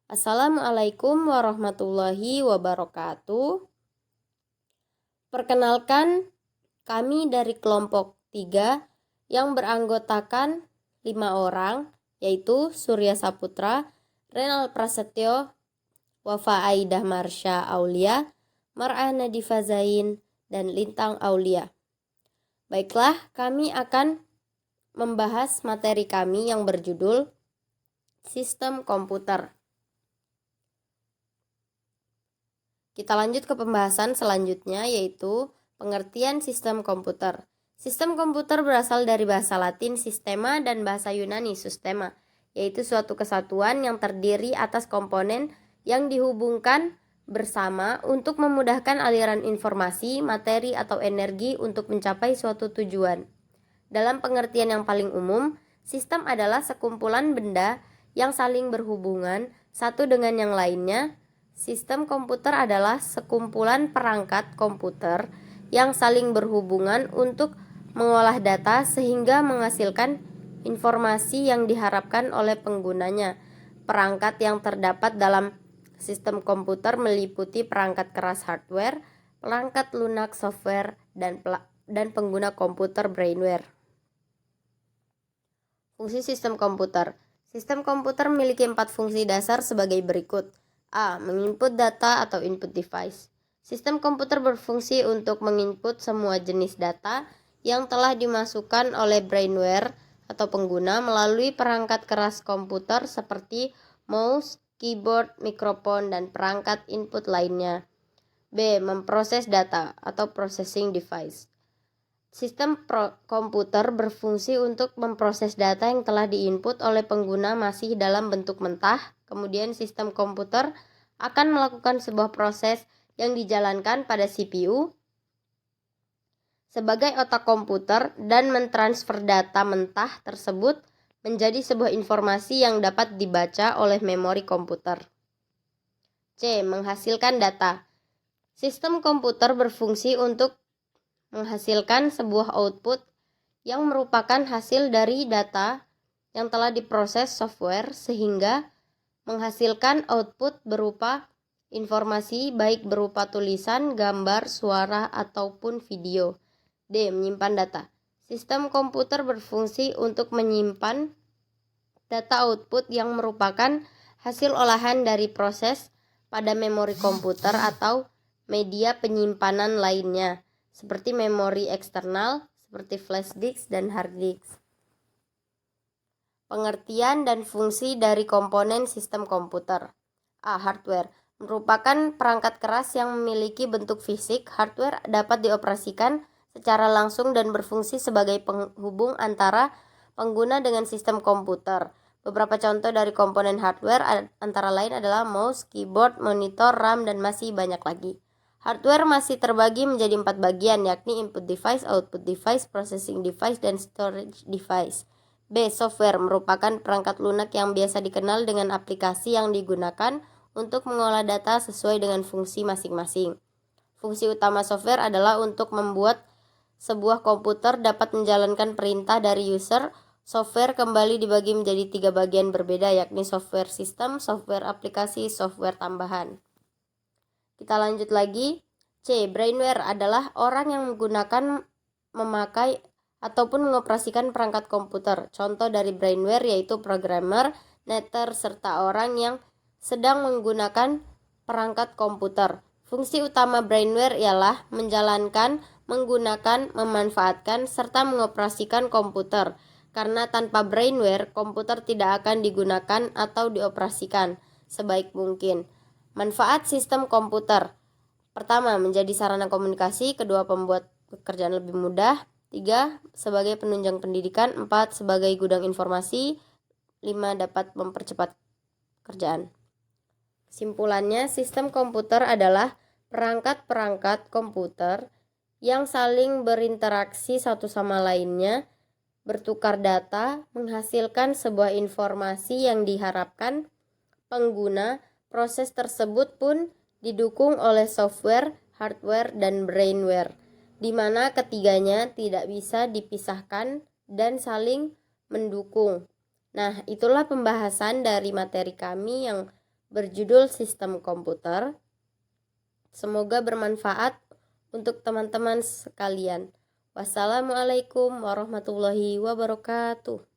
Assalamualaikum warahmatullahi wabarakatuh. Perkenalkan, kami dari kelompok 3 yang beranggotakan 5 orang, yaitu Surya Saputra, Renal Prasetyo, Wafa Aidah Marsha Aulia, Mar'ah Nadifa Zain, dan Lintang Aulia. Baiklah, kami akan membahas materi kami yang berjudul Sistem Komputer. Kita lanjut ke pembahasan selanjutnya, yaitu pengertian sistem komputer. Sistem komputer berasal dari bahasa Latin sistema dan bahasa Yunani sustema, yaitu suatu kesatuan yang terdiri atas komponen yang dihubungkan bersama untuk memudahkan aliran informasi, materi, atau energi untuk mencapai suatu tujuan. Dalam pengertian yang paling umum, sistem adalah sekumpulan benda yang saling berhubungan satu dengan yang lainnya. Sistem komputer adalah sekumpulan perangkat komputer yang saling berhubungan untuk mengolah data sehingga menghasilkan informasi yang diharapkan oleh penggunanya. Perangkat yang terdapat dalam sistem komputer meliputi perangkat keras hardware, perangkat lunak software, dan pengguna komputer brainware. Fungsi sistem komputer. Sistem komputer memiliki 4 fungsi dasar sebagai berikut. A. Menginput data atau input device. Sistem komputer berfungsi untuk menginput semua jenis data yang telah dimasukkan oleh brainware atau pengguna melalui perangkat keras komputer seperti mouse, keyboard, mikrofon, dan perangkat input lainnya. B. Memproses data atau processing device. Sistem komputer berfungsi untuk memproses data yang telah diinput oleh pengguna masih dalam bentuk mentah. Kemudian sistem komputer akan melakukan sebuah proses yang dijalankan pada CPU sebagai otak komputer dan mentransfer data mentah tersebut menjadi sebuah informasi yang dapat dibaca oleh memori komputer. C. Menghasilkan data. Sistem komputer berfungsi untuk menghasilkan sebuah output yang merupakan hasil dari data yang telah diproses software sehingga menghasilkan output berupa informasi baik berupa tulisan, gambar, suara, ataupun video. D. Menyimpan data. Sistem komputer berfungsi untuk menyimpan data output yang merupakan hasil olahan dari proses pada memori komputer atau media penyimpanan lainnya, seperti memori eksternal, seperti flash disk dan hard disk. Pengertian dan fungsi dari komponen sistem komputer. A. Hardware merupakan perangkat keras yang memiliki bentuk fisik. Hardware dapat dioperasikan secara langsung dan berfungsi sebagai penghubung antara pengguna dengan sistem komputer. Beberapa contoh dari komponen hardware antara lain adalah mouse, keyboard, monitor, RAM, dan masih banyak lagi. Hardware masih terbagi menjadi 4 bagian, yakni input device, output device, processing device, dan storage device. B. Software merupakan perangkat lunak yang biasa dikenal dengan aplikasi yang digunakan untuk mengolah data sesuai dengan fungsi masing-masing. Fungsi utama software adalah untuk membuat sebuah komputer dapat menjalankan perintah dari user. Software kembali dibagi menjadi 3 bagian berbeda, yakni software sistem, software aplikasi, software tambahan. Kita lanjut lagi. C. Brainware adalah orang yang menggunakan, memakai, ataupun mengoperasikan perangkat komputer. Contoh dari brainware yaitu programmer, netter, serta orang yang sedang menggunakan perangkat komputer. Fungsi utama brainware ialah menjalankan, menggunakan, memanfaatkan, serta mengoperasikan komputer. Karena tanpa brainware, komputer tidak akan digunakan atau dioperasikan sebaik mungkin. Manfaat sistem komputer. Pertama, menjadi sarana komunikasi. Kedua, membuat pekerjaan lebih mudah. 3. Sebagai penunjang pendidikan. 4. Sebagai gudang informasi. 5. Dapat mempercepat pekerjaan. Kesimpulannya, sistem komputer adalah perangkat-perangkat komputer yang saling berinteraksi satu sama lainnya, bertukar data, menghasilkan sebuah informasi yang diharapkan pengguna. Proses tersebut pun didukung oleh software, hardware, dan brainware, di mana ketiganya tidak bisa dipisahkan dan saling mendukung. Nah, itulah pembahasan dari materi kami yang berjudul Sistem Komputer. Semoga bermanfaat untuk teman-teman sekalian. Wassalamualaikum warahmatullahi wabarakatuh.